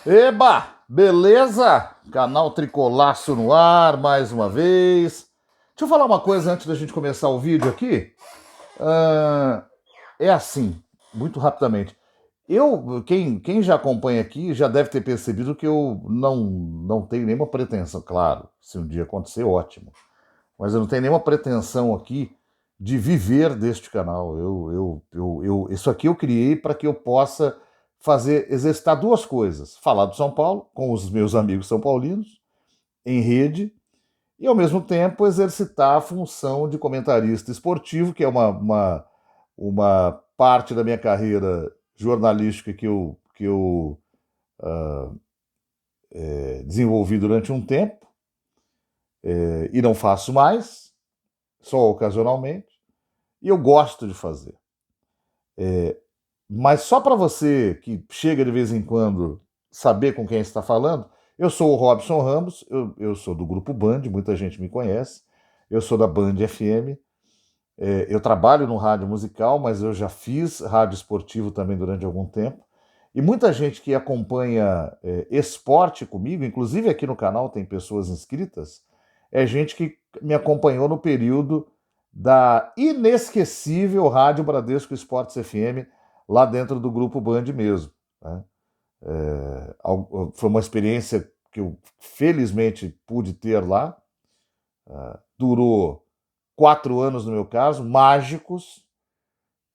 Eba, beleza? Canal Tricolaço no ar, mais uma vez. Deixa eu falar uma coisa antes da gente começar o vídeo aqui. Ah, é assim, muito rapidamente. Quem já acompanha aqui já deve ter percebido que eu não tenho nenhuma pretensão. Claro, se um dia acontecer, ótimo. Mas eu não tenho nenhuma pretensão aqui de viver deste canal. Isso aqui eu criei para que eu possa exercitar duas coisas: falar do São Paulo com os meus amigos são paulinos em rede e ao mesmo tempo exercitar a função de comentarista esportivo, que é uma parte da minha carreira jornalística que eu desenvolvi durante um tempo e não faço mais, só ocasionalmente, e eu gosto de fazer. Mas só para você que chega de vez em quando saber com quem está falando, eu sou o Robson Ramos, eu sou do Grupo Band, muita gente me conhece, eu sou da Band FM, eu trabalho no rádio musical, mas eu já fiz rádio esportivo também durante algum tempo, e muita gente que acompanha esporte comigo, inclusive aqui no canal tem pessoas inscritas, é gente que me acompanhou no período da inesquecível Rádio Bradesco Esportes FM, lá dentro do Grupo Band mesmo. Né? Foi uma experiência que eu felizmente pude ter lá. Durou 4 anos no meu caso, mágicos,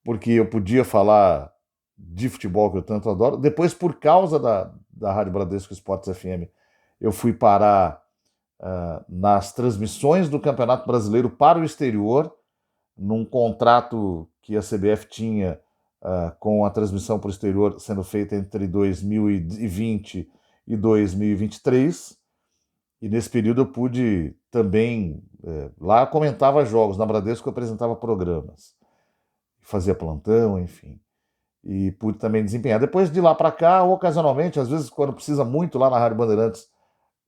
porque eu podia falar de futebol que eu tanto adoro. Depois, por causa da Rádio Bradesco Esportes FM, eu fui parar nas transmissões do Campeonato Brasileiro para o exterior, num contrato que a CBF tinha com a transmissão para o exterior sendo feita entre 2020 e 2023. E nesse período eu pude também, lá eu comentava jogos, na Bradesco eu apresentava programas, fazia plantão, enfim. E pude também desempenhar. Depois de lá para cá, ocasionalmente, às vezes quando precisa muito lá na Rádio Bandeirantes,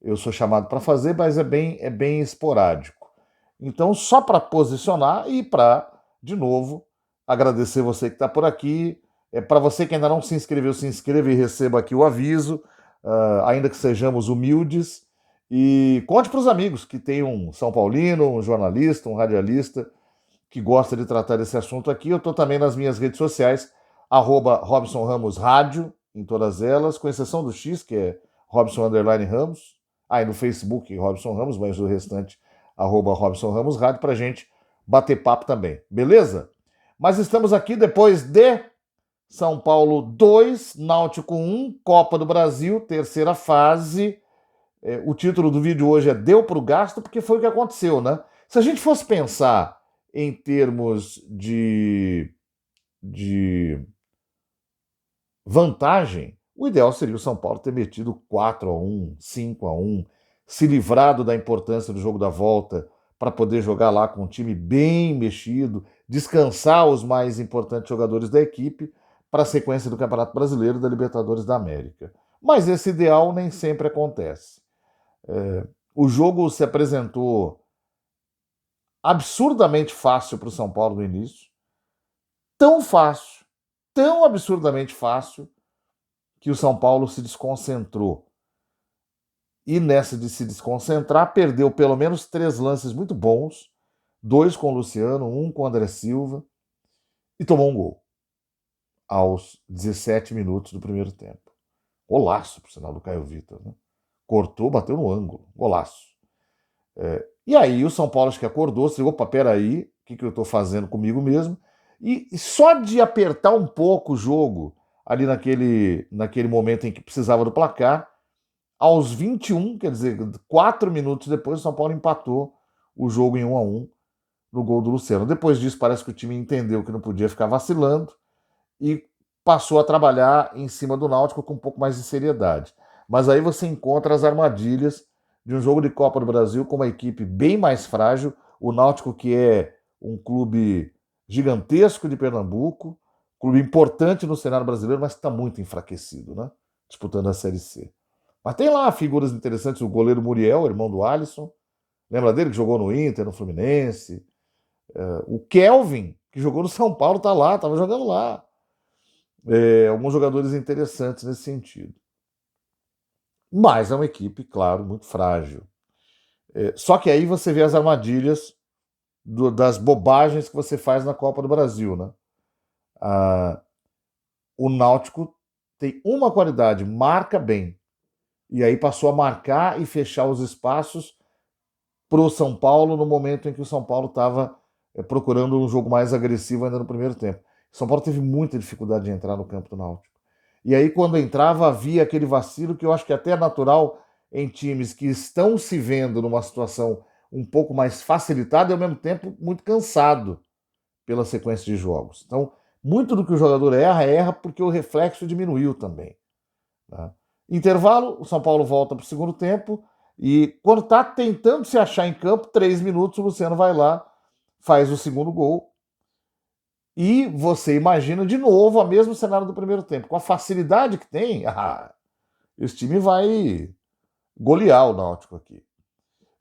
eu sou chamado para fazer, mas é bem esporádico. Então, só para posicionar e para, de novo, agradecer você que está por aqui. Para você que ainda não se inscreveu, se inscreva e receba aqui o aviso, ainda que sejamos humildes. E conte para os amigos que tem um São Paulino, um jornalista, um radialista que gosta de tratar desse assunto aqui. Eu estou também nas minhas redes sociais, Robson Ramos Rádio, em todas elas, com exceção do X, que é Robson_Ramos. E no Facebook, Robson Ramos, mas o restante, Robson Ramos Rádio, para gente bater papo também. Beleza? Mas estamos aqui depois de São Paulo 2, Náutico 1, Copa do Brasil, terceira fase. O título do vídeo hoje é Deu pro gasto, porque foi o que aconteceu, né? Se a gente fosse pensar em termos de vantagem, o ideal seria o São Paulo ter metido 4-1, 5-1, se livrado da importância do jogo da volta para poder jogar lá com um time bem mexido, descansar os mais importantes jogadores da equipe para a sequência do Campeonato Brasileiro e da Libertadores da América. Mas esse ideal nem sempre acontece. O jogo se apresentou absurdamente fácil para o São Paulo no início, tão fácil, tão absurdamente fácil, que o São Paulo se desconcentrou. E nessa de se desconcentrar, perdeu pelo menos 3 lances muito bons, 2 com o Luciano, 1 com o André Silva, e tomou um gol aos 17 minutos do primeiro tempo. Golaço, por sinal, do Caio Vitor. Né? Cortou, bateu no ângulo. Golaço. E aí o São Paulo acho que acordou, se opa, peraí, o que eu estou fazendo comigo mesmo? E só de apertar um pouco o jogo, ali naquele momento em que precisava do placar, aos 21, quer dizer, 4 minutos depois, o São Paulo empatou o jogo em 1-1 no gol do Luciano. Depois disso, parece que o time entendeu que não podia ficar vacilando e passou a trabalhar em cima do Náutico com um pouco mais de seriedade. Mas aí você encontra as armadilhas de um jogo de Copa do Brasil com uma equipe bem mais frágil, o Náutico, que é um clube gigantesco de Pernambuco, clube importante no cenário brasileiro, mas está muito enfraquecido, né? Disputando a Série C. Mas tem lá figuras interessantes, o goleiro Muriel, irmão do Alisson, lembra dele que jogou no Inter, no Fluminense? O Kelvin, que jogou no São Paulo, tá lá, estava jogando lá. Alguns jogadores interessantes nesse sentido. Mas é uma equipe, claro, muito frágil. Só que aí você vê as armadilhas das bobagens que você faz na Copa do Brasil, né? Ah, o Náutico tem uma qualidade, marca bem. E aí passou a marcar e fechar os espaços para o São Paulo no momento em que o São Paulo estava procurando um jogo mais agressivo ainda no primeiro tempo. O São Paulo teve muita dificuldade de entrar no campo do Náutico. E aí, quando entrava, havia aquele vacilo que eu acho que até é natural em times que estão se vendo numa situação um pouco mais facilitada e, ao mesmo tempo, muito cansado pela sequência de jogos. Então, muito do que o jogador erra, erra porque o reflexo diminuiu também. Né? Intervalo, o São Paulo volta para o segundo tempo e quando está tentando se achar em campo, 3 minutos, o Luciano vai lá, faz o segundo gol e você imagina de novo o mesmo cenário do primeiro tempo. Com a facilidade que tem, esse time vai golear o Náutico aqui.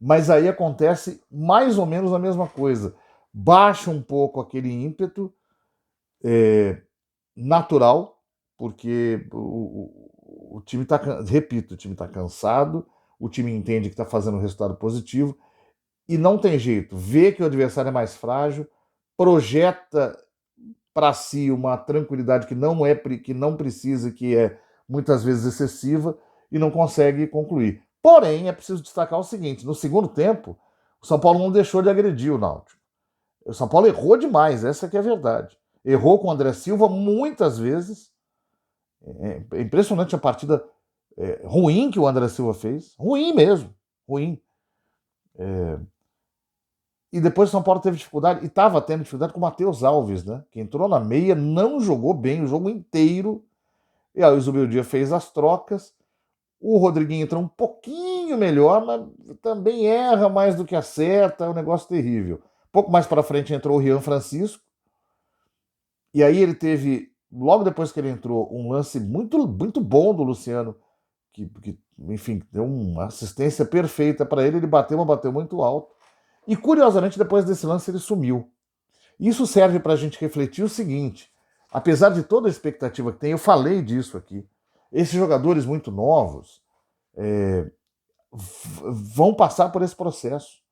Mas aí acontece mais ou menos a mesma coisa. Baixa um pouco aquele ímpeto natural, porque o time está, repito, o time está cansado, o time entende que está fazendo um resultado positivo e não tem jeito. Vê que o adversário é mais frágil, projeta para si uma tranquilidade que não precisa, que é muitas vezes excessiva e não consegue concluir. Porém, é preciso destacar o seguinte: no segundo tempo, o São Paulo não deixou de agredir o Náutico. O São Paulo errou demais, essa que é a verdade. Errou com o André Silva muitas vezes. É impressionante a partida ruim que o André Silva fez. Ruim mesmo, ruim. E depois o São Paulo teve dificuldade, e estava tendo dificuldade com o Matheus Alves, né? Que entrou na meia, não jogou bem o jogo inteiro. E aí o Zubeldia fez as trocas. O Rodriguinho entrou um pouquinho melhor, mas também erra mais do que acerta. É um negócio terrível. Pouco mais para frente entrou o Rian Francisco. E aí ele teve, logo depois que ele entrou, um lance muito, muito bom do Luciano, que enfim, deu uma assistência perfeita para ele. Ele bateu, mas bateu muito alto. E curiosamente, depois desse lance, ele sumiu. Isso serve para a gente refletir o seguinte: apesar de toda a expectativa que tem, eu falei disso aqui, esses jogadores muito novos vão passar por esse processo.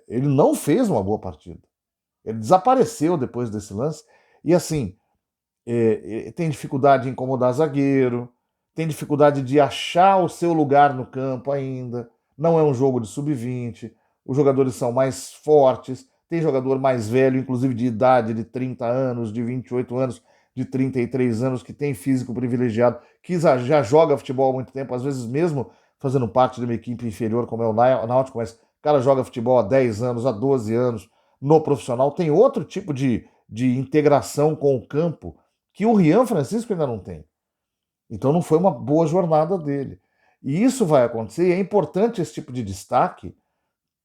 Ele não fez uma boa partida. Ele desapareceu depois desse lance. E assim, tem dificuldade em incomodar zagueiro, tem dificuldade de achar o seu lugar no campo ainda. Não é um jogo de sub-20. Os jogadores são mais fortes. Tem jogador mais velho, inclusive de idade, de 30 anos, de 28 anos, de 33 anos, que tem físico privilegiado, que já joga futebol há muito tempo, às vezes mesmo fazendo parte de uma equipe inferior, como é o Náutico, mas o cara joga futebol há 10 anos, há 12 anos, no profissional. Tem outro tipo de integração com o campo que o Rian Francisco ainda não tem. Então não foi uma boa jornada dele. E isso vai acontecer, e é importante esse tipo de destaque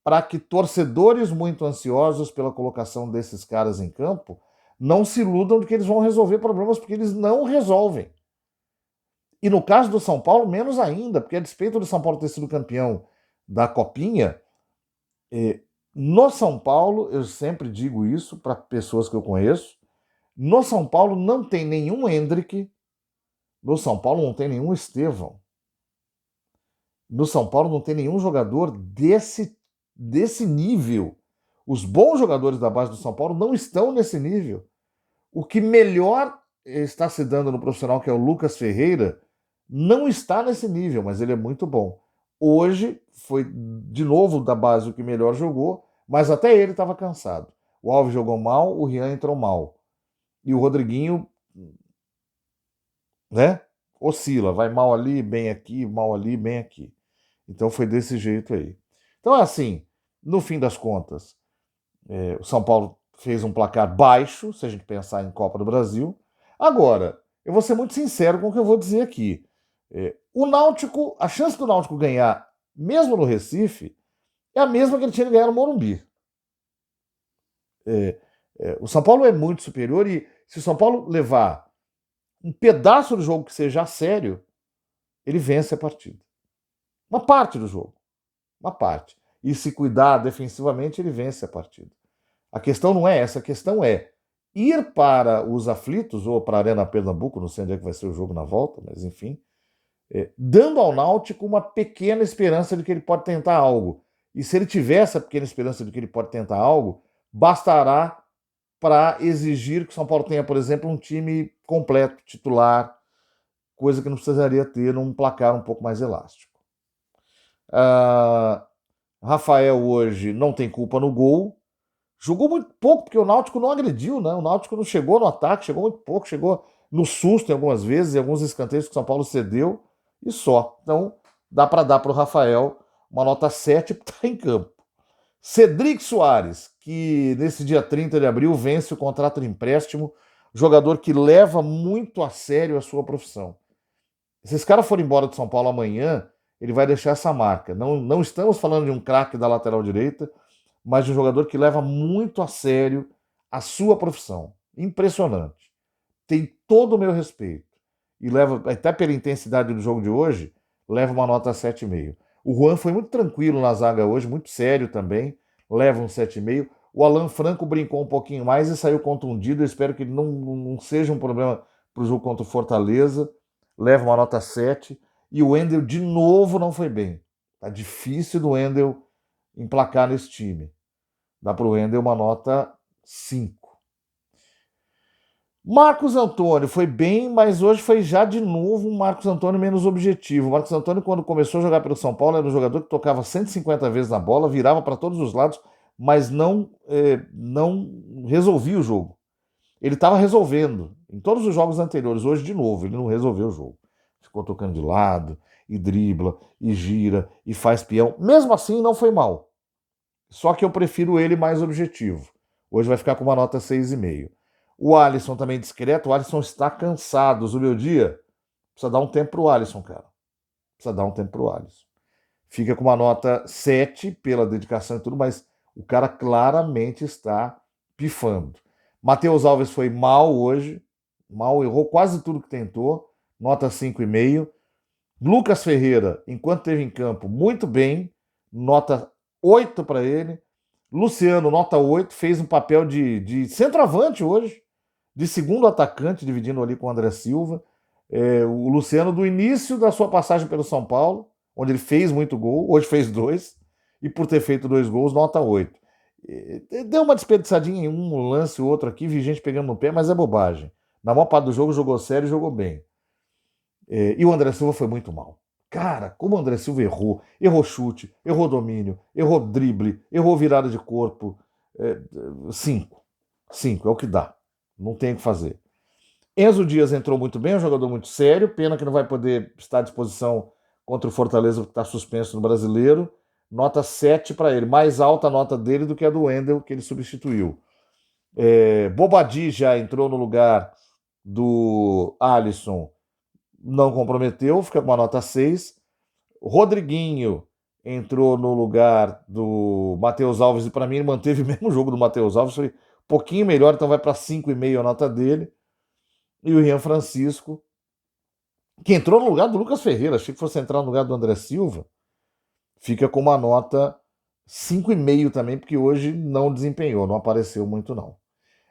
para que torcedores muito ansiosos pela colocação desses caras em campo não se iludam de que eles vão resolver problemas, porque eles não resolvem. E no caso do São Paulo, menos ainda, porque a despeito do São Paulo ter sido campeão da Copinha, no São Paulo, eu sempre digo isso para pessoas que eu conheço, no São Paulo não tem nenhum Hendrick, no São Paulo não tem nenhum Estevão, no São Paulo não tem nenhum jogador desse nível. Os bons jogadores da base do São Paulo não estão nesse nível. O que melhor está se dando no profissional, que é o Lucas Ferreira, não está nesse nível, mas ele é muito bom. Hoje foi de novo da base o que melhor jogou, mas até ele estava cansado. O Alves jogou mal, o Rian entrou mal. E o Rodriguinho, né, oscila, vai mal ali, bem aqui, mal ali, bem aqui. Então foi desse jeito aí. Então, assim, no fim das contas, o São Paulo fez um placar baixo, se a gente pensar em Copa do Brasil. Agora, eu vou ser muito sincero com o que eu vou dizer aqui. O Náutico, a chance do Náutico ganhar, mesmo no Recife, é a mesma que ele tinha de ganhar no Morumbi. O São Paulo é muito superior e se o São Paulo levar um pedaço do jogo que seja a sério, ele vence a partida. Uma parte do jogo. Uma parte. E se cuidar defensivamente, ele vence a partida. A questão não é essa, a questão é ir para os aflitos, ou para a Arena Pernambuco, não sei onde é que vai ser o jogo na volta, mas enfim, dando ao Náutico uma pequena esperança de que ele pode tentar algo. E se ele tiver essa pequena esperança de que ele pode tentar algo, bastará para exigir que o São Paulo tenha, por exemplo, um time completo, titular, coisa que não precisaria ter num placar um pouco mais elástico. Rafael hoje não tem culpa no gol. Jogou muito pouco, porque o Náutico não agrediu, né? O Náutico não chegou no ataque, chegou muito pouco, chegou no susto em algumas vezes, em alguns escanteios que o São Paulo cedeu, e só. Então, dá para dar para o Rafael uma nota 7 porque está em campo. Cedric Soares, que nesse dia 30 de abril vence o contrato de empréstimo, jogador que leva muito a sério a sua profissão. Se esse cara for embora de São Paulo amanhã, ele vai deixar essa marca. Não estamos falando de um craque da lateral direita, mas de um jogador que leva muito a sério a sua profissão. Impressionante. Tem todo o meu respeito. E leva, até pela intensidade do jogo de hoje, leva uma nota 7,5. O Juan foi muito tranquilo na zaga hoje, muito sério também, leva um 7,5. O Alan Franco brincou um pouquinho mais e saiu contundido. Eu espero que ele não seja um problema para o jogo contra o Fortaleza. Leva uma nota 7. E o Wendel, de novo, não foi bem. Tá difícil do Wendel emplacar nesse time. Dá para o Wendel uma nota 5. Marcos Antônio foi bem, mas hoje foi já de novo um Marcos Antônio menos objetivo. O Marcos Antônio, quando começou a jogar pelo São Paulo, era um jogador que tocava 150 vezes na bola, virava para todos os lados, mas não resolvia o jogo. Ele estava resolvendo em todos os jogos anteriores. Hoje, de novo, ele não resolveu o jogo. Ficou tocando de lado, e dribla, e gira, e faz peão. Mesmo assim, não foi mal. Só que eu prefiro ele mais objetivo. Hoje vai ficar com uma nota 6,5. O Alisson também discreto. O Alisson está cansado. O meu dia precisa dar um tempo pro Alisson, cara. Precisa dar um tempo pro Alisson. Fica com uma nota 7 pela dedicação e tudo, mas o cara claramente está pifando. Matheus Alves foi mal hoje. Mal, errou quase tudo que tentou. Nota 5,5. Lucas Ferreira, enquanto esteve em campo, muito bem. Nota 8 para ele. Luciano, nota 8, fez um papel de centroavante hoje, de segundo atacante, dividindo ali com o André Silva. O Luciano, do início da sua passagem pelo São Paulo, onde ele fez muito gol, hoje fez 2, e por ter feito 2 gols, nota 8. Deu uma desperdiçadinha em um lance ou outro aqui, vi gente pegando no pé, mas é bobagem. Na maior parte do jogo jogou sério e jogou bem. E o André Silva foi muito mal. Cara, como o André Silva errou. Errou chute, errou domínio, errou drible, errou virada de corpo. 5. 5 é o que dá. Não tem o que fazer. Enzo Dias entrou muito bem, é um jogador muito sério. Pena que não vai poder estar à disposição contra o Fortaleza, porque está suspenso no Brasileiro. Nota 7 para ele. Mais alta a nota dele do que a do Wendel, que ele substituiu. Bobadilla já entrou no lugar do Alisson. Não comprometeu, fica com uma nota 6. Rodriguinho entrou no lugar do Matheus Alves e para mim ele manteve o mesmo jogo do Matheus Alves, foi um pouquinho melhor, então vai para 5,5 a nota dele. E o Rian Francisco, que entrou no lugar do Lucas Ferreira, achei que fosse entrar no lugar do André Silva, fica com uma nota 5,5 também, porque hoje não desempenhou, não apareceu muito não.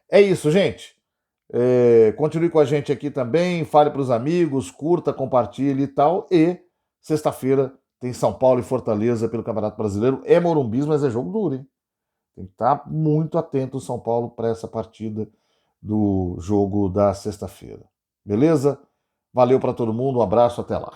É isso, gente. Continue com a gente aqui também, fale para os amigos, curta, compartilhe e tal. E sexta-feira tem São Paulo e Fortaleza pelo Campeonato Brasileiro. É Morumbi, mas é jogo duro, hein? Tem que estar muito atento o São Paulo para essa partida do jogo da sexta-feira. Beleza? Valeu para todo mundo, um abraço, até lá.